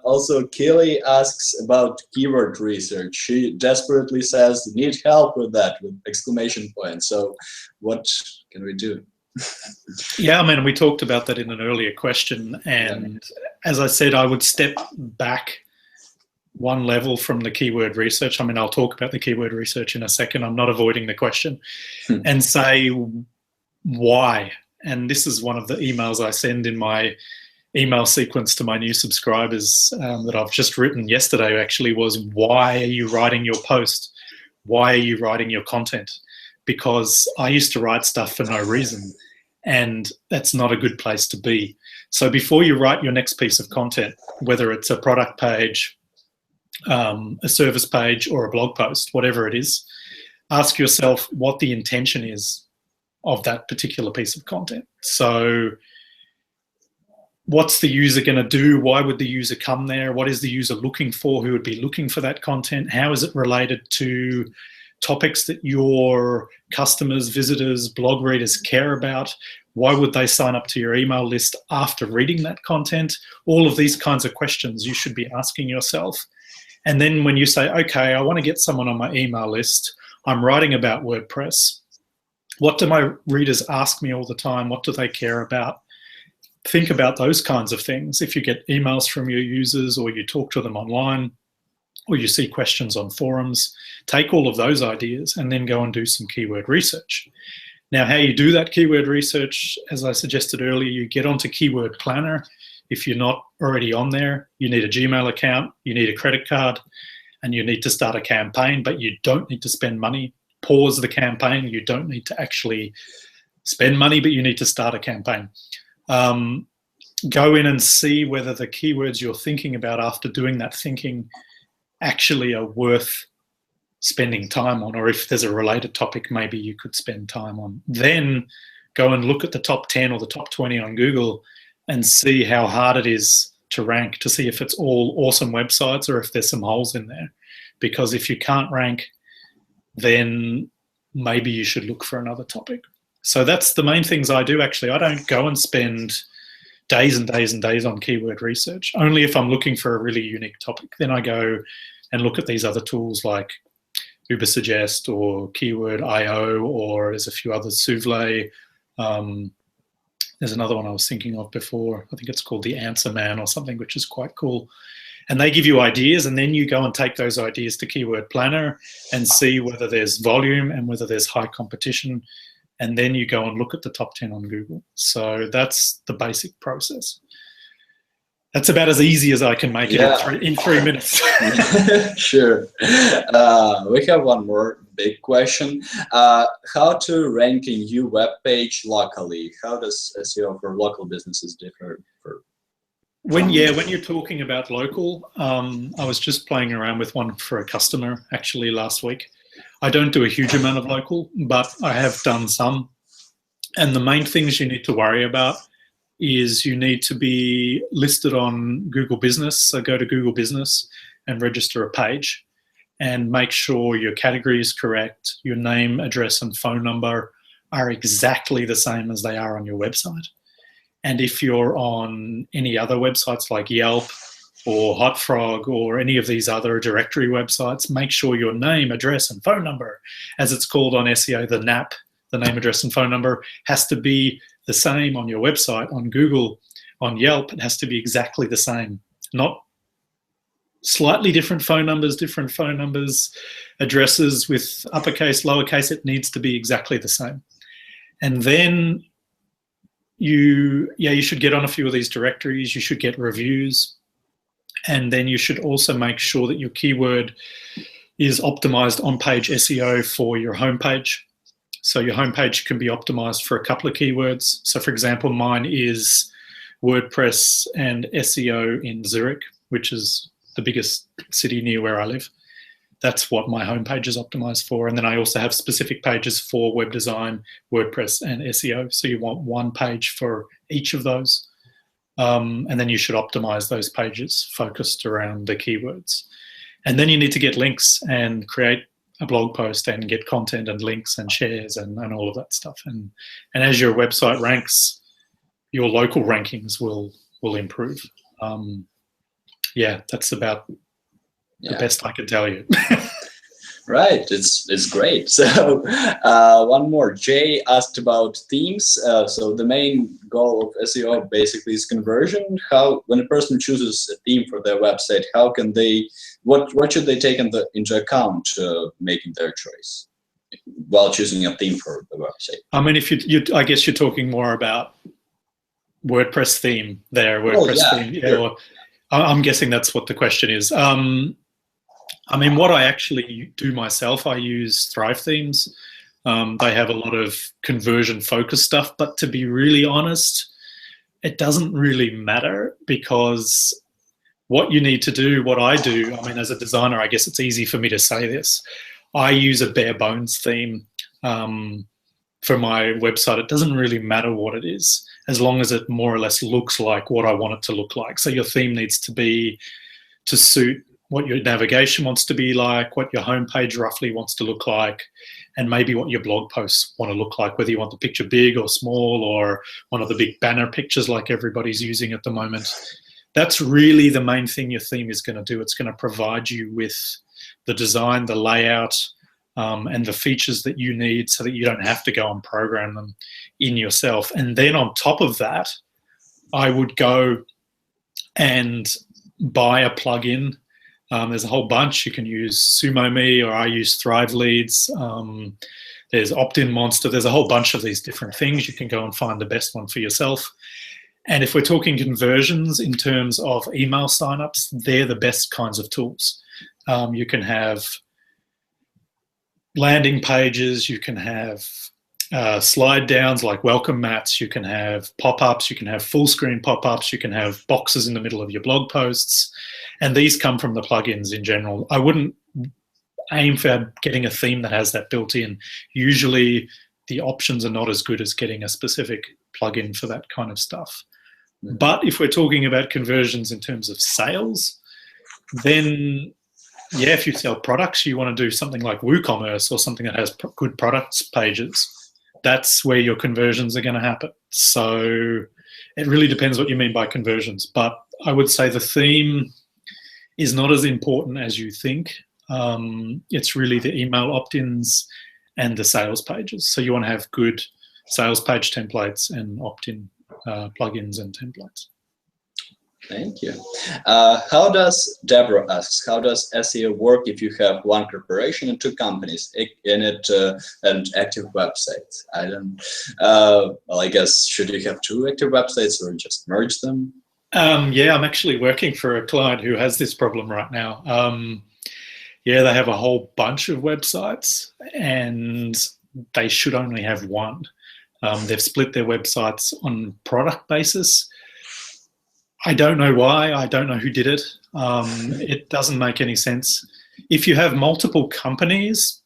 Also, Kelly asks about keyword research. She desperately says, need help with that, with exclamation points. So what can we do? Yeah, I mean, we talked about that in an earlier question. And as I said, I would step back one level from the keyword research. I mean, I'll talk about the keyword research in a second. I'm not avoiding the question. And say, why? And this is one of the emails I send in my email sequence to my new subscribers that I've just written yesterday, actually, was, why are you writing your post? Why are you writing your content? Because I used to write stuff for no reason, and that's not a good place to be. So before you write your next piece of content, whether it's a product page, a service page, or a blog post, whatever it is, ask yourself what the intention is of that particular piece of content. So what's the user going to do? Why would the user come there? What is the user looking for? Who would be looking for that content? How is it related to topics that your customers, visitors, blog readers care about? Why would they sign up to your email list after reading that content? All of these kinds of questions you should be asking yourself. And then when you say, okay, I want to get someone on my email list, I'm writing about WordPress. What do my readers ask me all the time? What do they care about? Think about those kinds of things. If you get emails from your users, or you talk to them online, or you see questions on forums, take all of those ideas and then go and do some keyword research. Now, how you do that keyword research, as I suggested earlier, you get onto Keyword Planner. If you're not already on there, you need a Gmail account, you need a credit card, and you need to start a campaign, but you don't need to spend money. Pause the campaign. You don't need to actually spend money, but you need to start a campaign. Go in and see whether the keywords you're thinking about after doing that thinking actually are worth spending time on, or if there's a related topic maybe you could spend time on. Then go and look at the top 10 or the top 20 on Google and see how hard it is to rank, to see if it's all awesome websites or if there's some holes in there. Because if you can't rank, then maybe you should look for another topic. So that's the main things I do, actually. I don't go and spend days and days and days on keyword research. Only if I'm looking for a really unique topic. Then I go and look at these other tools like Ubersuggest or Keyword IO, or there's a few others, Souvle. There's another one I was thinking of before. I think it's called the Answer Man or something, which is quite cool. And they give you ideas, and then you go and take those ideas to Keyword Planner and see whether there's volume and whether there's high competition. And then you go and look at the top 10 on Google. So that's the basic process. That's about as easy as I can make it in 3 minutes. Sure. We have one more big question. How to rank a new web page locally? How does SEO for local businesses differ? When you're talking about local, I was just playing around with one for a customer actually last week. I don't do a huge amount of local, but I have done some. And the main things you need to worry about is you need to be listed on Google Business. So go to Google Business and register a page and make sure your category is correct, your name, address, and phone number are exactly the same as they are on your website. And if you're on any other websites like Yelp or Hot Frog or any of these other directory websites, make sure your name, address, and phone number, as it's called on SEO, the NAP, the name, address, and phone number, has to be the same on your website. On Google, on Yelp, it has to be exactly the same, not slightly different phone numbers, addresses with uppercase, lowercase. It needs to be exactly the same. And then you should get on a few of these directories. You should get reviews. And then you should also make sure that your keyword is optimized on-page SEO for your homepage. So your homepage can be optimized for a couple of keywords. So for example, mine is WordPress and SEO in Zurich, which is the biggest city near where I live. That's what my homepage is optimized for. And then I also have specific pages for web design, WordPress, and SEO. So you want one page for each of those. And then you should optimize those pages focused around the keywords. And then you need to get links and create a blog post and get content and links and shares and all of that stuff. And as your website ranks, your local rankings will improve. That's about the best I can tell you. Right, it's great. So one more. Jay asked about themes. So the main goal of SEO basically is conversion. How, when a person chooses a theme for their website, how can they, what should they take into account making their choice while choosing a theme for the website? I mean, if I guess you're talking more about WordPress theme there, theme. Yeah, or, I'm guessing that's what the question is. I mean, what I actually do myself, I use Thrive themes. They have a lot of conversion-focused stuff, but to be really honest, it doesn't really matter, because what you need to do, what I do, I mean, as a designer, I guess it's easy for me to say this. I use a bare bones theme for my website. It doesn't really matter what it is, as long as it more or less looks like what I want it to look like. So your theme needs to be to suit what your navigation wants to be like, what your homepage roughly wants to look like, and maybe what your blog posts want to look like, whether you want the picture big or small, or one of the big banner pictures like everybody's using at the moment. That's really the main thing your theme is going to do. It's going to provide you with the design, the layout, and the features that you need, so that you don't have to go and program them in yourself. And then on top of that, I would go and buy a plugin. There's a whole bunch. You can use SumoMe, or I use Thrive Leads. There's Opt-in Monster. There's a whole bunch of these different things. You can go and find the best one for yourself. And if we're talking conversions in terms of email signups, they're the best kinds of tools. You can have landing pages. You can have slide downs like welcome mats. You can have pop-ups. You can have full screen pop-ups. You can have boxes in the middle of your blog posts. And these come from the plugins in general. I wouldn't aim for getting a theme that has that built in. Usually the options are not as good as getting a specific plugin for that kind of stuff. But if we're talking about conversions in terms of sales, then if you sell products, you want to do something like WooCommerce or something that has good products pages. that's where your conversions are going to happen. So it really depends what you mean by conversions. But I would say the theme is not as important as you think. It's really the email opt-ins and the sales pages. So you want to have good sales page templates and opt-in plugins and templates. Thank you. Deborah asks, how does SEO work if you have one corporation and two companies in it and active websites? Well, I guess, should you have two active websites or just merge them? Yeah, I'm actually working for a client who has this problem right now. Yeah, they have a whole bunch of websites and they should only have one. They've split their websites on product basis. I don't know why. I don't know who did it. It doesn't make any sense. If you have multiple companies,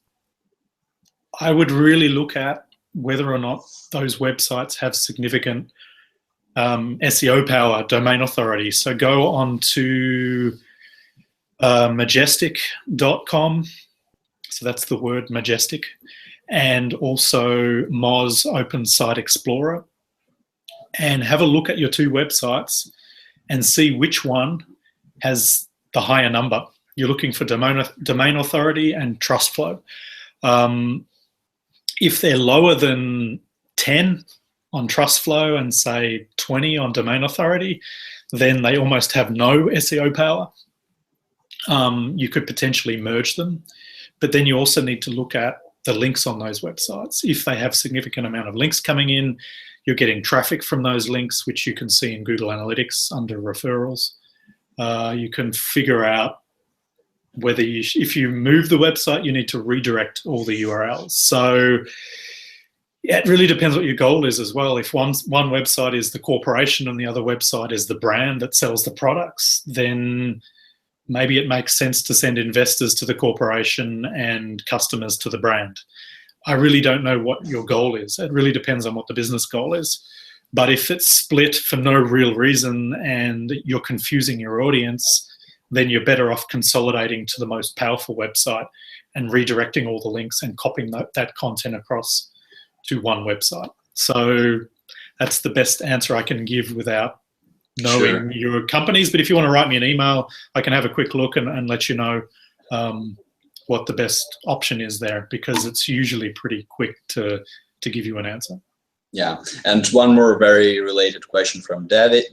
I would really look at whether or not those websites have significant SEO power, domain authority. So go on to majestic.com. So that's the word majestic. And also Moz Open Site Explorer. And have a look at your two websites and see which one has the higher number. You're looking for domain authority and trust flow. If they're lower than 10 on trust flow and say 20 on domain authority, then they almost have no SEO power. You could potentially merge them, but then you also need to look at the links on those websites. If they have significant amount of links coming in, you're getting traffic from those links, which you can see in Google Analytics under referrals. You can figure out whether if you move the website, you need to redirect all the URLs. So yeah, it really depends what your goal is as well. If one website is the corporation and the other website is the brand that sells the products, then maybe it makes sense to send investors to the corporation and customers to the brand. I really don't know what your goal is. It really depends on what the business goal is. But if it's split for no real reason and you're confusing your audience, then you're better off consolidating to the most powerful website and redirecting all the links and copying that content across to one website. So that's the best answer I can give without knowing your companies. But if you want to write me an email, I can have a quick look and let you know what the best option is there, because it's usually pretty quick to give you an answer. Yeah, and one more very related question from David.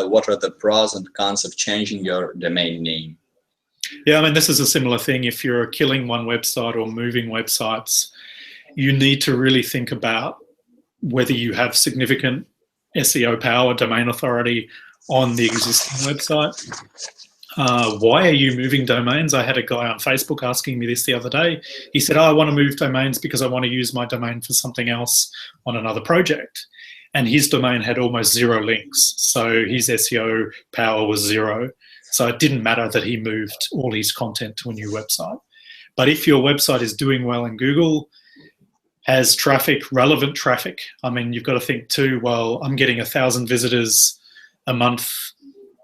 What are the pros and cons of changing your domain name? Yeah, I mean, this is a similar thing. If you're killing one website or moving websites, you need to really think about whether you have significant SEO power, domain authority on the existing website. Why are you moving domains? I had a guy on Facebook asking me this the other day. He said, I want to move domains because I want to use my domain for something else on another project. And his domain had almost 0 links. So his SEO power was 0. So it didn't matter that he moved all his content to a new website. But if your website is doing well in Google, has traffic, relevant traffic, I mean, you've got to think too, well, I'm getting 1,000 visitors a month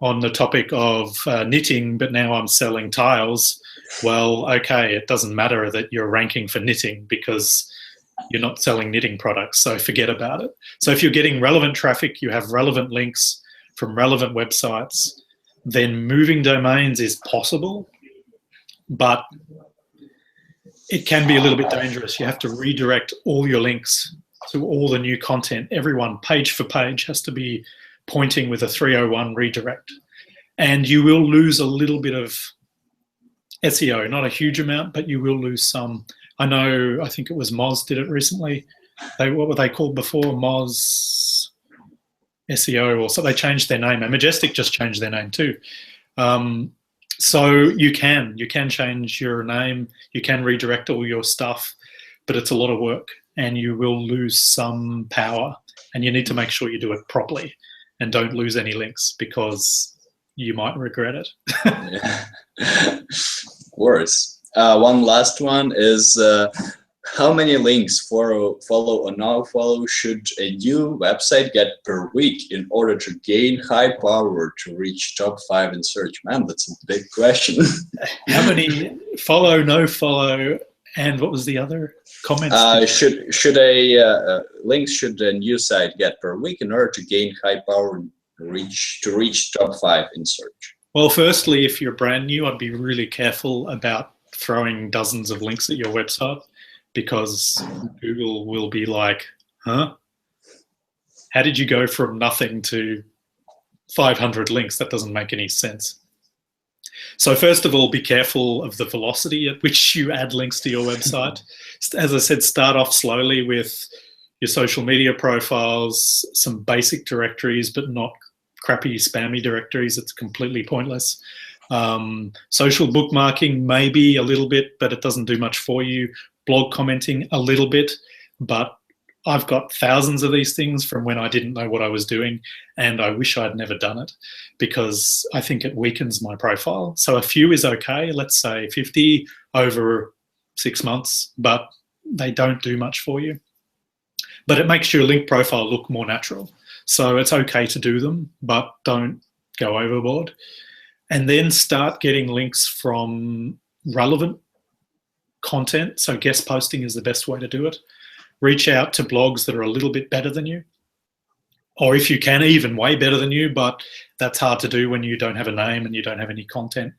on the topic of knitting, but now I'm selling tiles. Well, okay, it doesn't matter that you're ranking for knitting because you're not selling knitting products, so forget about it. So if you're getting relevant traffic, you have relevant links from relevant websites, then moving domains is possible, but it can be a little bit dangerous. You have to redirect all your links to all the new content. Everyone, page for page, has to be pointing with a 301 redirect. And you will lose a little bit of SEO, not a huge amount, but you will lose some. I think it was Moz did it recently. What were they called before? Moz SEO, or so they changed their name. And Majestic just changed their name too. So you can change your name, you can redirect all your stuff, but it's a lot of work and you will lose some power, and you need to make sure you do it properly and don't lose any links because you might regret it. Of course. One last one is how many links follow or no follow should a new website get per week in order to gain high power to reach top 5 in search? Man, that's a big question. How many follow, no follow, And what was the other comments? Links should a new site get per week in order to gain high power to reach top 5 in search? Well, firstly, if you're brand new, I'd be really careful about throwing dozens of links at your website, because Google will be like, huh? How did you go from nothing to 500 links? That doesn't make any sense. So first of all, be careful of the velocity at which you add links to your website. As I said, start off slowly with your social media profiles, some basic directories, but not crappy spammy directories. It's completely pointless. Social bookmarking, maybe a little bit, but it doesn't do much for you. Blog commenting, a little bit, but I've got thousands of these things from when I didn't know what I was doing, and I wish I'd never done it, because I think it weakens my profile. So a few is okay, let's say 50 over 6 months, but they don't do much for you. But it makes your link profile look more natural. So it's okay to do them, but don't go overboard. And then start getting links from relevant content. So guest posting is the best way to do it. Reach out to blogs that are a little bit better than you, or if you can, even way better than you, but that's hard to do when you don't have a name and you don't have any content.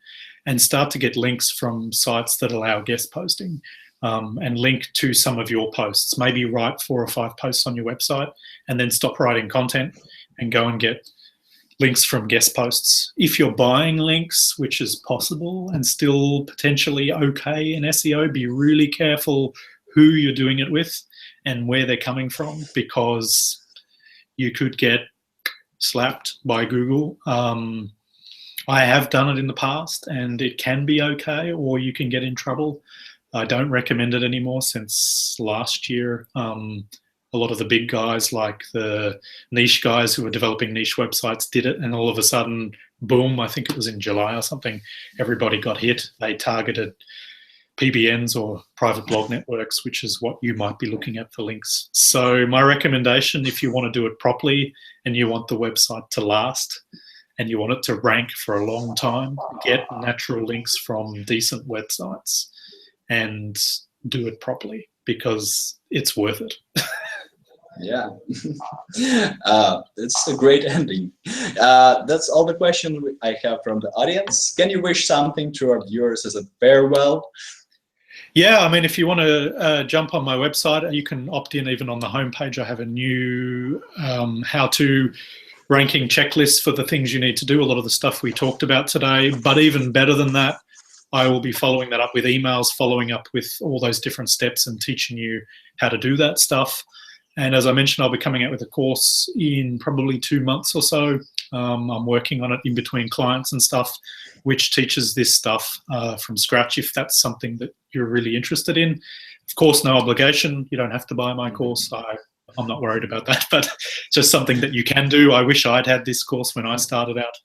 And start to get links from sites that allow guest posting, and link to some of your posts. Maybe write 4 or 5 posts on your website and then stop writing content and go and get links from guest posts. If you're buying links, which is possible and still potentially okay in SEO, be really careful who you're doing it with and where they're coming from, because you could get slapped by Google. I have done it in the past, and it can be okay, or you can get in trouble. I don't recommend it anymore since last year. A lot of the big guys, like the niche guys who were developing niche websites, did it, and all of a sudden, boom, I think it was in July or something, everybody got hit. They targeted PBNs, or private blog networks, which is what you might be looking at for links. So my recommendation, if you want to do it properly and you want the website to last and you want it to rank for a long time, get natural links from decent websites and do it properly, because it's worth it. Yeah, it's a great ending. That's all the questions I have from the audience. Can you wish something to our viewers as a farewell? Yeah, I mean, if you want to jump on my website, you can opt in. Even on the homepage, I have a new how-to ranking checklist for the things you need to do, a lot of the stuff we talked about today. But even better than that, I will be following that up with emails, following up with all those different steps and teaching you how to do that stuff. And as I mentioned, I'll be coming out with a course in probably 2 months or so. I'm working on it in between clients and stuff, which teaches this stuff from scratch, if that's something that you're really interested in. Of course, no obligation. You don't have to buy my course. I'm not worried about that, but just something that you can do. I wish I'd had this course when I started out.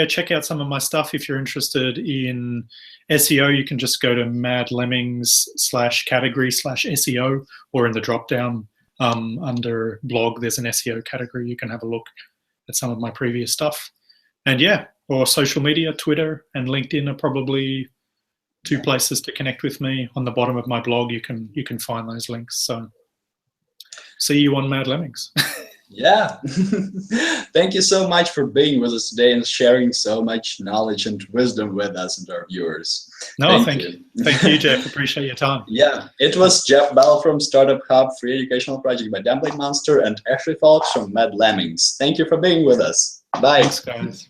Check out some of my stuff. If you're interested in SEO, you can just go to Mad Lemmings /category/SEO, or in the drop-down under blog, there's an SEO category. You can have a look at some of my previous stuff. And or social media, Twitter and LinkedIn are probably 2 places to connect with me. On the bottom of my blog, you can find those links. So see you on Mad Lemmings. Yeah. Thank you so much for being with us today and sharing so much knowledge and wisdom with us and our viewers. No, thank you. Thank you, Jeff. Appreciate your time. Yeah, it was Jeff Bell from Startup Hub, free educational project by Template Monster, and Ashley Falks from Mad Lemmings. Thank you for being with us. Bye. Thanks, guys.